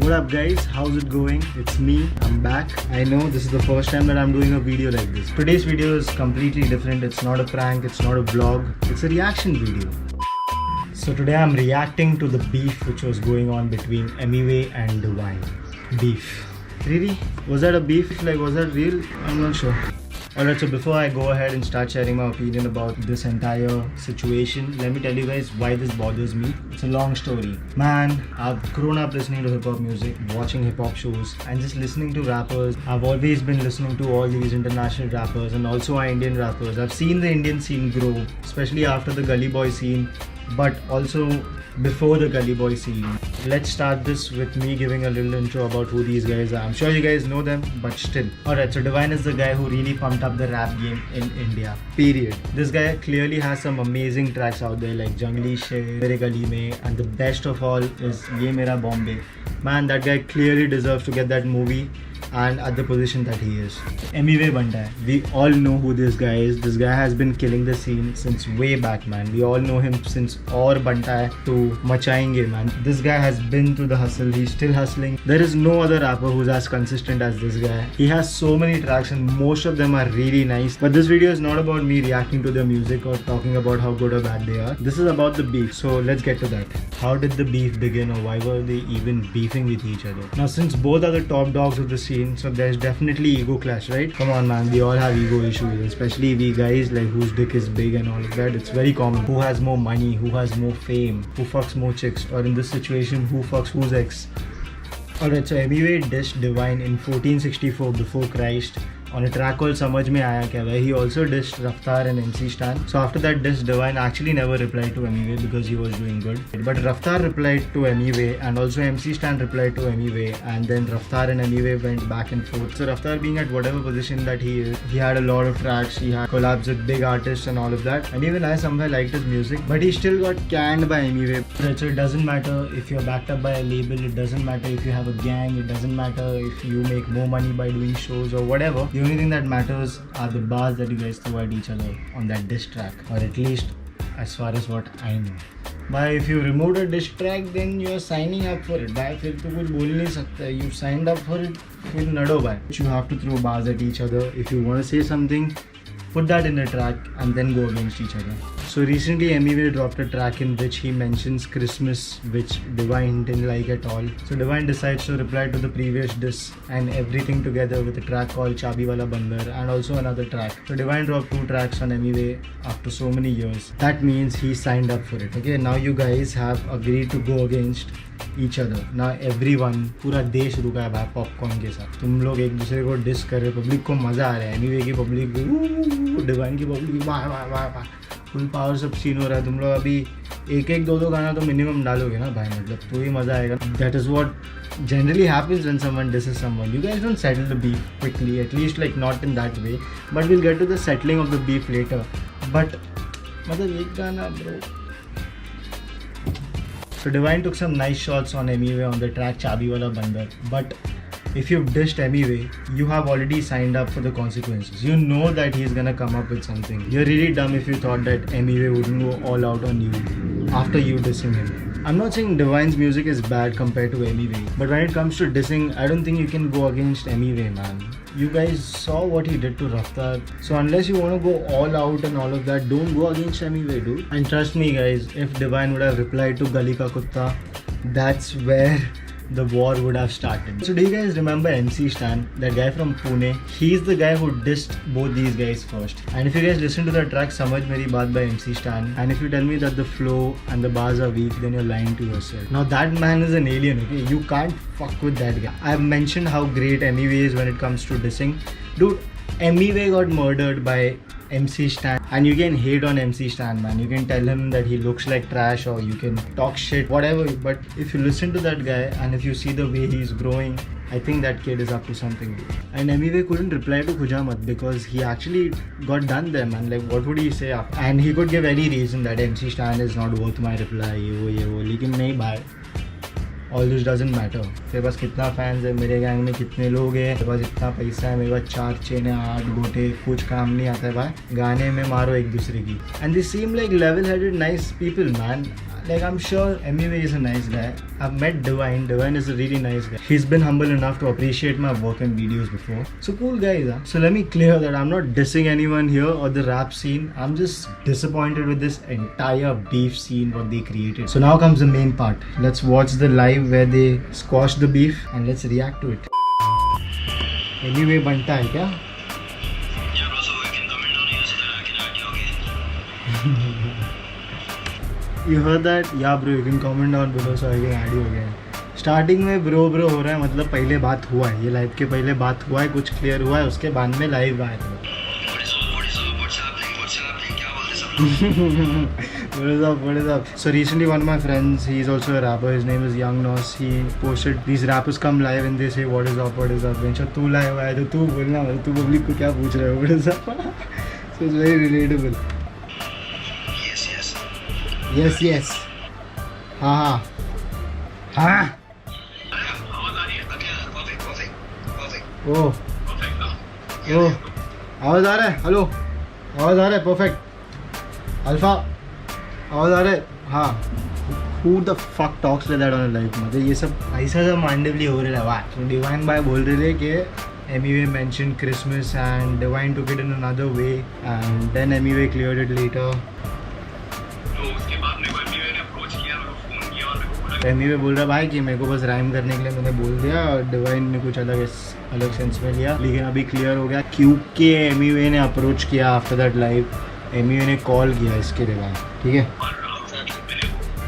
What up guys, how's it going? It's me, I'm back. I know this is the first time that I'm doing a video like this. Today's video is completely different. It's not a prank, it's not a vlog, it's a reaction video. So today I'm reacting to the beef which was going on between Emiway and Divine. Beef. Really? Was that a beef? Like, was that real? I'm not sure. Alright, so before I go ahead and start sharing my opinion about this entire situation, let me tell you guys why this bothers me. It's a long story. Man, I've grown up listening to hip-hop music, watching hip-hop shows, and just listening to rappers. I've always been listening to all these international rappers and also our Indian rappers. I've seen the Indian scene grow, especially after the Gully Boy scene, but also before the Gully Boy scene. Let's start this with me giving a little intro about who these guys are. I'm sure you guys know them, but still. Alright, so Divine is the guy who really pumped up the rap game in India. Period. This guy clearly has some amazing tracks out there like Jungli Sher, Mere Gali Mein, and the best of all is Ye Mera Bombay. Man, that guy clearly deserves to get that movie and at the position that he is. Emiway Banta. We all know who this guy is. This guy has been killing the scene since way back, man. We all know him since Aur Banta to Machayenge, man. This guy has been through the hustle. He's still hustling. There is no other rapper who's as consistent as this guy. He has so many tracks and most of them are really nice. But this video is not about me reacting to their music or talking about how good or bad they are. This is about the beef. So let's get to that. How did the beef begin, or why were they even beefing with each other? Now, since both are the top dogs of the scene, so there's definitely ego clash, right? Come on, man, we all have ego issues, especially we guys like whose dick is big and all of that. It's very common. Who has more money, who has more fame, who fucks more chicks, or in this situation, who fucks whose ex. Alright, so Emiway dissed Divine in 1464 before Christ on a track called Samajh Mein Aaya Kya, where he also dissed Raftaar and MC Stan. So after that diss, Divine actually never replied to Emiway because he was doing good. But Raftaar replied to Emiway and also MC Stan replied to Emiway, and then Raftaar and Emiway went back and forth. So Raftaar being at whatever position that he is, he had a lot of tracks, he had collabs with big artists and all of that. And even I somewhere liked his music, but he still got canned by Emiway. So it doesn't matter if you're backed up by a label, it doesn't matter if you have a gang, it doesn't matter if you make more money by doing shows or whatever. The only thing that matters are the bars that you guys throw at each other on that diss track, or at least as far as what I know. But if you removed a diss track, then you are signing up for it. Bhai, फिर तो कुछ बोल नहीं सकता. You signed up for it, फिर लड़ो भाई. You have to throw bars at each other. If you want to say something, put that in a track and then go against each other. So recently Emiway dropped a track in which he mentions Christmas, which Divine didn't like at all. So Divine decides to reply to the previous diss and everything together with a track called Chabi Wala Bandar and also another track. So Divine dropped 2 tracks on Emiway after so many years. That means he signed up for it. Okay, now you guys have agreed to go against each other. Now everyone, पूरा देश रुका है भाई popcorn के साथ. तुम लोग एक दूसरे को डिस कर रहे हो, पब्लिक को मजा आ रहा है. एमीवे की पब्लिक, डिवाइन की पब्लिक, वाह वाह वाह वाह, फुल पावर सब सीन हो रहा है. तुम लोग अभी एक 2 गाना तो मिनिमम डालोगे ना भाई, मतलब तो ही मजा आएगा. That is what generally happens when someone disses someone. You guys don't settle the beef quickly, at least like not in that way. But we'll get to the settling of the beef later. But मतलब एक गाना bro. So Divine took some nice shots on Emiway on the track Chabi Wala Bandar, but if you've dissed Emiway, you have already signed up for the consequences. You know that he's gonna come up with something. You're really dumb if you thought that Emiway wouldn't go all out on you after you dissing him. I'm not saying Divine's music is bad compared to Emiway, but when it comes to dissing, I don't think you can go against Emiway, man. You guys saw what he did to Raftaar. So unless you want to go all out and all of that, don't go against Emiway, dude. And trust me guys, if Divine would have replied to Gali Ka Kutta, that's where the war would have started. So do you guys remember MC Stan, that guy from Pune? He's the guy who dissed both these guys first. And if you guys listen to the track Samajh Meri Baat by MC Stan, and if you tell me that the flow and the bars are weak, then you're lying to yourself. Now that man is an alien, okay? You can't fuck with that guy. I've mentioned how great Emiway is when it comes to dissing. Dude, Emiway got murdered by MC Stan, and you can hate on MC Stan, man. You can tell him that he looks like trash, or you can talk shit, whatever. But if you listen to that guy and if you see the way he's growing, I think that kid is up to something. And Emiway couldn't reply to Khujamat because he actually got done there, man. Like, what would he say after? And he could give any reason that MC Stan is not worth my reply, ye wo. Lekin nahi bhai. All this doesn't matter. तेरे पास कितना fans है, मेरे gang में कितने लोग हैं, मेरे पास इतना पैसा है, मेरे पास 4 चेन है, 8 गोटे, कुछ काम नहीं आता है भाई. गाने में मारो एक दूसरे की. And they seem like level-headed, nice people, man. like I'm sure MUA is a nice guy. I've met Divine. Divine is a really nice guy. He's been humble enough to appreciate my work and videos before. So cool guys. Huh? So let me clear that I'm not dissing anyone here or the rap scene. I'm just disappointed with this entire beef scene what they created. So now comes the main part. Let's watch the live where they squash the beef and let's react to it. MUA बनता है क्या? You heard that? Yeah bro, you can comment down below so I can add you again. Starting में bro हो रहा है मतलब पहले बात हुआ है, ये लाइव के पहले बात हुआ है, कुछ क्लियर हुआ है, उसके बाद में लाइव आया था. What is up? So recently one of my friends, he is also a rapper, his name is Young Nos, he posted these rappers come live and they say what is up. बेंचा तू live आया तो तू बोलना, मतलब तू public को क्या पूछ रहा है, what is up? So it's very relatable. Yes. हाँ. ओह आवाज़ आ रहा है. हेलो आवाज़ आ रहा है. परफेक्ट. अल्फा आवाज़ आ रहा है. हाँ. Who the fuck talks like that on a live? मतलब ये सब ऐसा सब माइंडेबली हो रहा है. वाह. तो डिवाइन भाई बोल रहे थे कि MUA mentioned Christmas and Divine took it in another way and then MUA cleared it later. MUA बोल रहा भाई कि मेरे को बस राइम करने के लिए मैंने बोल दिया और डिवाइन ने कुछ अलग सेंस में लिया, लेकिन अभी क्लियर हो गया क्योंकि MUA ने अप्रोच किया आफ्टर दैट लाइव. MUA ने कॉल किया इसके रिगार्ड. ठीक है.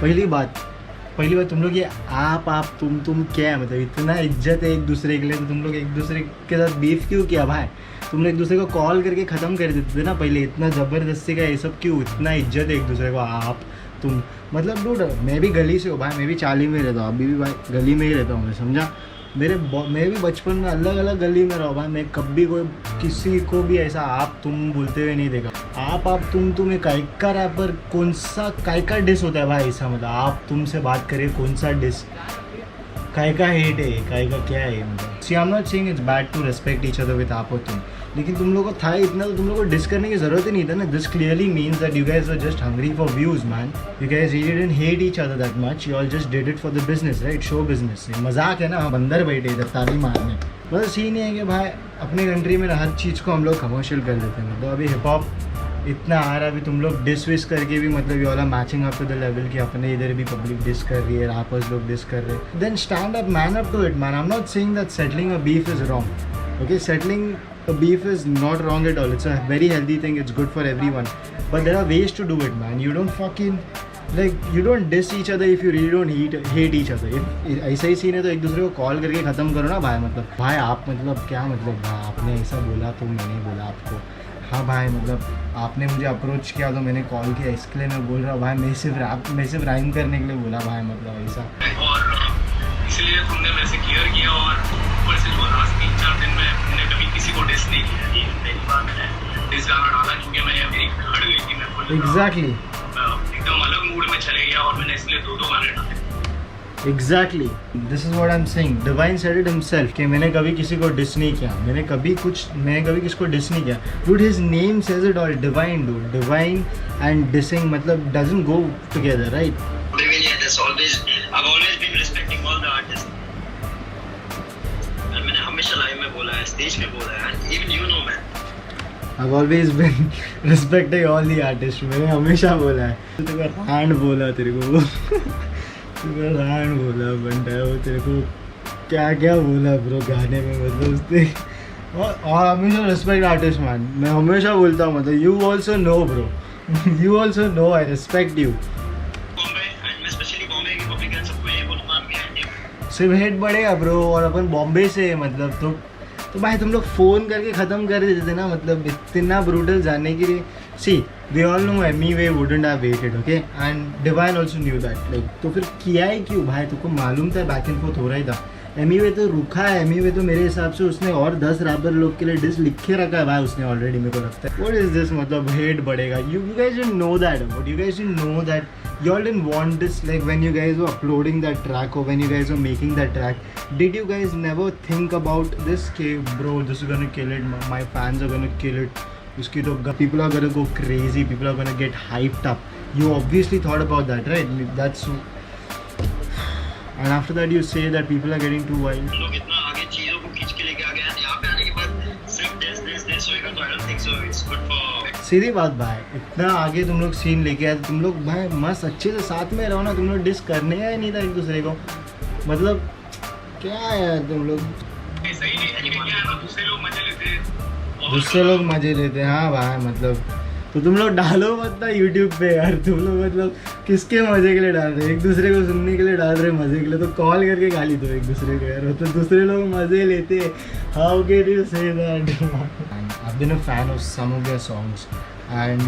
पहली बात तुम लोग ये आप तुम क्या है, मतलब इतना इज्जत है एक दूसरे के लिए तो तुम लोग एक दूसरे के साथ बीफ क्यों किया भाई? तुम लोग एक दूसरे को कॉल करके ख़त्म कर देते थे ना पहले. इतना ज़बरदस्ती का ये सब क्यों? इतना इज्जत है एक दूसरे को आप तुम, मतलब डूड मैं भी गली से हूँ भाई, मैं भी चाली में रहता हूँ, अभी भी भाई गली में ही रहता हूँ मैं, समझा. मैं भी बचपन में अलग अलग गली में रहा भाई. मैं कभी कोई किसी को भी ऐसा आप तुम बोलते हुए नहीं देखा. आप तुम एक का रैपर कौन सा का डिस होता है भाई ऐसा, मतलब आप तुमसे बात करें कौन सा डिस, का हेट है, का क्या है मतलब. See I am not saying it's bad to respect each other with आप और तुम, लेकिन तुम लोगों को था इतना तो तुम लोगों को डिस करने की जरूरत ही नहीं था ना. This clearly means that you guys were just hungry for views man. You guys didn't hate each other that much, you all just did it for the business, right? Show business. मजाक है ना, हम अंदर बैठे इधर ताली मारने. मतलब सीन है कि भाई अपने कंट्री में हर चीज़ को हम लोग कमर्शियल कर देते हैं. मतलब अभी हिप हॉप इतना आ रहा है, अभी तुम लोग डिस विस करके भी मतलब ये वाला matching up to the level कि अपने इधर भी पब्लिक डिस कर रही है, रैपर्स लोग डिस कर रहे हैं. Then stand up, man up to it man. I am not saying that settling a beef is wrong. Okay, settling a beef is not wrong at all. It's a very healthy thing. It's good for everyone. But there are ways to do it, man. You don't fucking you don't diss each other if you really don't hate each other. ऐसा ही scene है तो एक दूसरे को call करके ख़त्म करो ना भाई. मतलब भाई आप मतलब क्या मतलब भाई आपने ऐसा बोला तो मैंने बोला आपको. हाँ भाई मतलब आपने मुझे अप्रोच किया तो मैंने कॉल किया, इसके लिए मैं बोल रहा हूँ भाई. मैं सिर्फ राइम करने के लिए बोला भाई, मतलब ऐसा. और इसलिए तुमने मेरे से क्लियर किया और ऊपर से जो लास्ट 3-4 दिन में मैंने कभी किसी को डिस नहीं किया. ये पहली बार मैंने डिस गाना डाला क्योंकि मैं मेरी हट गई थी. मैं एग्जैक्टली एकदम अलग मूड में चले गया और मैंने इसलिए 2 गाने डाले. Exactly. This is what I'm saying. Divine said it himself कि मैंने कभी किसी को डिस नहीं किया. मैंने कभी किसी को डिस नहीं किया. Dude, his name says it all. Divine, dude. Divine and dissing मतलब doesn't go together, right? I've always been respecting all the artists. और मैंने हमेशा लाइव में बोला है, स्टेज पे बोला है. Even you know man. I've always been respecting all the artists. मैंने हमेशा बोला है. तेरे को हैंड बोला तेरे को. रान बोला बनता है वो तेरे को क्या बोला ब्रो गाने में, मतलब उसने. और हमेशा रिस्पेक्ट आर्टिस्ट मैन. मैं हमेशा बोलता हूँ मतलब you also know bro, you also know I respect you. सिर्फ हेट बढ़ेगा ब्रो. और अपन बॉम्बे से मतलब तो भाई तुम लोग फ़ोन करके ख़त्म कर देते थे ना, मतलब इतना ब्रूटल जानने के लिए. सी we all know MUA wouldn't have waited, okay, and Divine also knew that. Like तो फिर किया ही क्यों भाई? तुमको मालूम था बैक एंड फोर्थ हो रहा ही था. MUA तो रुका है. MUA तो मेरे हिसाब से उसने और 10 रैपर लोग के लिए डिस लिखे रखा है भाई उसने ऑलरेडी, मेरे को लगता है. What is this मतलब हेट बढ़ेगा? You guys didn't know that, but you guys didn't know that you all didn't want this. Like when you guys were uploading that track or when you guys were making that track, did you guys never think about this? Okay bro, this is gonna kill it, my fans are gonna kill it. उसकी तो people are gonna go crazy, people are gonna get hyped up. You obviously thought about that, right? That's and after that you say that people are getting too wild. लोग इतना आगे चीजों को खींच के लेके आ गए हैं, यहाँ पे आने के बाद सिर्फ this होएगा, तो I don't think so it's good for. सीधी बात भाई, इतना आगे तुम लोग सीन लेके आए, तुम लोग भाई मस्त अच्छे से साथ में रहो ना, तुम लोग डिस करने का ही नहीं था एक दूसरे को, मतलब क्या है तुम लोग सही नहीं है ना, दूसरे लोग मजे लेते हैं, दूसरे लोग मजे लेते हैं। हाँ भाई मतलब तो तुम लोग डालो मत ना यूट्यूब पे यार, तुम लोग मतलब किसके मजे के लिए डाल रहे, एक दूसरे को सुनने के लिए डाल रहे मजे के लिए, तो कॉल करके गाली दो एक दूसरे को यार, तो दूसरे लोग मजे लेते। How can you say that? I've been a fan of some of their songs, and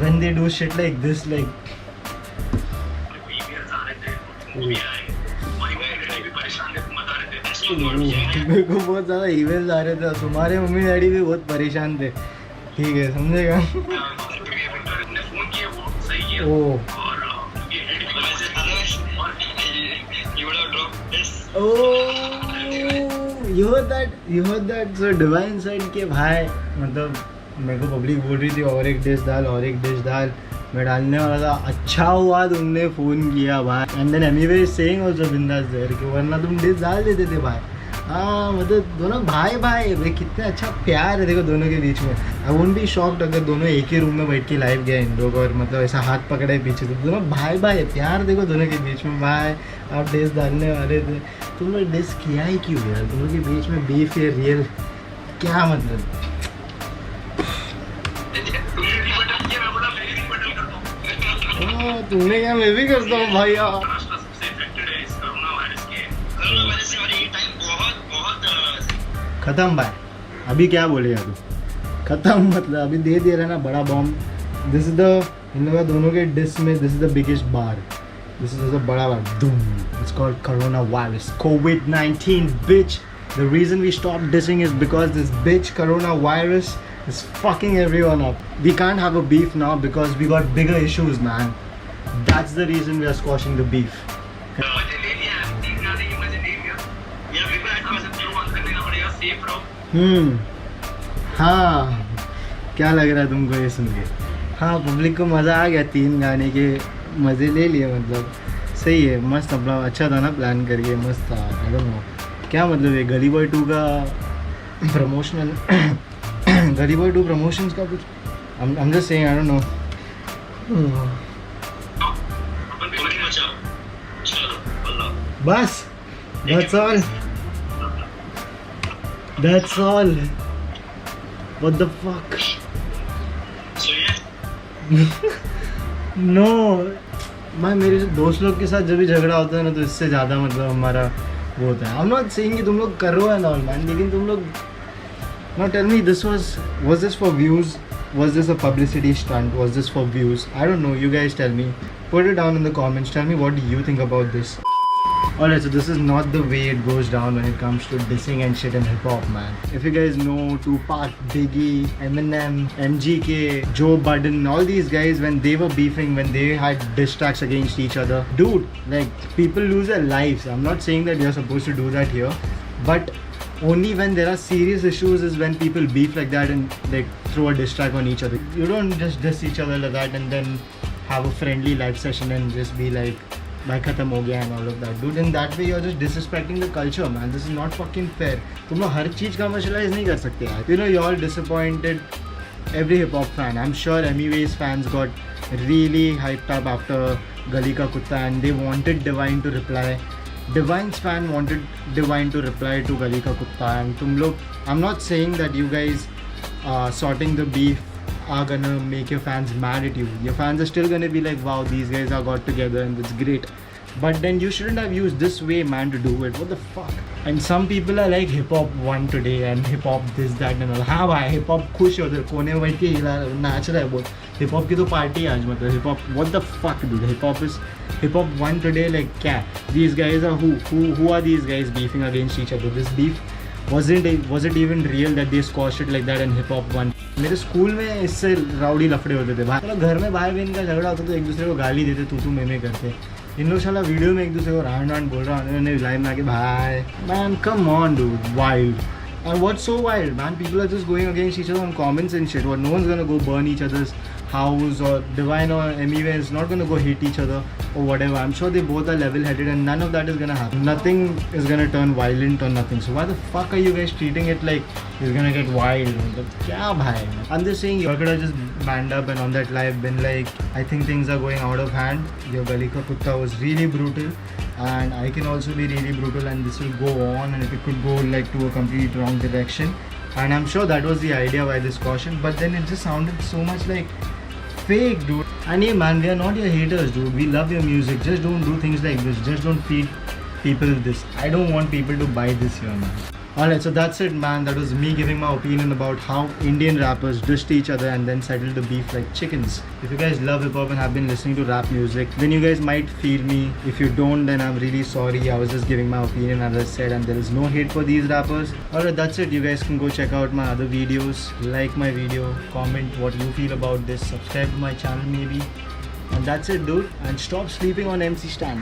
when they do shit like this, like मेरे को बहुत ज़्यादा ईमेल्स आ रहे थे, तुम्हारे मम्मी डैडी भी बहुत परेशान थे, ठीक है समझेगा? ओह you heard that so Divine said कि भाई मतलब मेरे को पब्लिक बोल रही थी और एक डिश डाल, मैं डालने वाला था, अच्छा हुआ तुमने फ़ोन किया भाई। And then anyway saying also बिंदास देयर कि वरना तुम डिश डाल देते थे भाई। हाँ मतलब दोनों भाई भाई कितने अच्छा प्यार है देखो दोनों के बीच में। आई वोंट बी शॉक्ड अगर दोनों एक ही रूम में बैठ के लाइव गए इन लोग और मतलब ऐसा हाथ पकड़े पीछे, तो दोनों भाई भाई प्यार देखो दोनों के बीच में। भाई आप डिश डालने वाले थे, तुम लोग डिश किया ही क्यों यार, तुम लोग के बीच में बीफ है रियल, क्या मतलब? तुमने क्या, मैं भी करता हूँ भाई यार। खत्म भाई, अभी क्या बोलेगा तू, खत्म मतलब अभी दे रहा ना बड़ा bomb. This is the in लोगों दोनों के डिस में this is the biggest bar, this is the बड़ा बार धूम। It's called corona virus, COVID-19 bitch. The reason we stopped dissing is because this bitch coronavirus is fucking everyone up. We can't have a beef now because we got bigger issues, man. That's the reason we are squashing the beef. हाँ क्या लग रहा है तुमको ये सुन के? हाँ public को मज़ा आ गया, 3 गाने के मज़े ले लिए, मतलब सही है, मस्त अपना अच्छा था ना प्लान करके, मस्त था। आई डोंट नो क्या मतलब है गली बॉय 2 का प्रमोशनल गली बॉय 2 प्रमोशंस का कुछ, I'm just saying, I don't know. बस that's all. What the fuck? So yeah. No, मैं मेरे दोस्त लोग के साथ जब भी झगड़ा होता है ना तो इससे ज़्यादा मतलब हमारा वो होता है। I'm not saying कि तुम लोग करो एंड ऑल मैन, लेकिन तुम लोग now tell me, this was this for views? Was this a publicity stunt? Was this for views? I don't know, you guys tell me. Put it down in the comments, tell me what do you think about this. Alright, so this is not the way it goes down when it comes to dissing and shit in hip-hop, man. If you guys know Tupac, Biggie, Eminem, MGK, Joe Budden, all these guys, when they were beefing, when they had diss tracks against each other, dude, like, people lose their lives. I'm not saying that you're supposed to do that here, but only when there are serious issues is when people beef like that and like throw a diss track on each other. You don't just diss each other like that and then have a friendly live session and just be like bhai khatam ho gaya and all of that, dude. In that way you're just disrespecting the culture, man. This is not fucking fair. तुम लोग हर चीज commercialize नहीं कर सकते यार. You know, you all disappointed every hip hop fan. I'm sure Emiways fans got really hyped up after Gali Ka Kutta and they wanted Divine to reply. Divine's fan wanted Divine to reply to Gali Ka Kutta, and tum log, I'm not saying that you guys sorting the beef are gonna make your fans mad at you. Your fans are still gonna be like, wow, these guys are got together and it's great. But then you shouldn't have used this way, man, to do it. What the fuck? And some people are like, hip hop won today and hip hop this, that and all. हाँ भाई, hip hop खुश है उधर कोने में बैठ के हिला नाच रहा है बहुत. Hip hop की तो पार्टी आज मतलब hip hop. What the fuck, dude? Hip hop won today. Like क्या? These guys are who are these guys beefing against each other? This beef was it even real that they squashed it like that and hip hop won? मेरे school में इससे rowdy लफड़े होते थे भाई. घर में भाई बहन का झगड़ा होता तो एक दूसरे को गाली देते, तू मैं करते. इन लोग शाला वीडियो में एक दूसरे को रान बोल रहा है, उन्होंने लाइन में आके भाई man come on dude, wild. And what's so wild, man? People are just going against each other on comments and shit. What? No one's gonna go burn each other's house, or Divine or Emiway is not gonna go hit each other or whatever. I'm sure they both are level-headed, and none of that is gonna happen. Nothing is gonna turn violent or nothing. So why the fuck are you guys treating it like it's gonna get wild? Kya bhai? I'm just saying, you could have just manned up and on that live been like, I think things are going out of hand. Your Gali Ka Kutta was really brutal, and I can also be really brutal, and this will go on, and it could go like to a complete wrong direction. And I'm sure that was the idea why this caution, but then it just sounded so much like fake, dude. And yeah, man, we are not your haters, dude. We love your music. Just don't do things like this. Just don't feed people this. I don't want people to buy this here, man. Alright, so that's it, man. That was me giving my opinion about how Indian rappers dissed each other and then settled the beef like chickens. If you guys love hip hop and have been listening to rap music, then you guys might feel me. If you don't, then I'm really sorry. I was just giving my opinion, as I said, and there is no hate for these rappers. Alright, that's it. You guys can go check out my other videos, like my video, comment what you feel about this, subscribe to my channel maybe. And that's it, dude. And stop sleeping on MC Stan.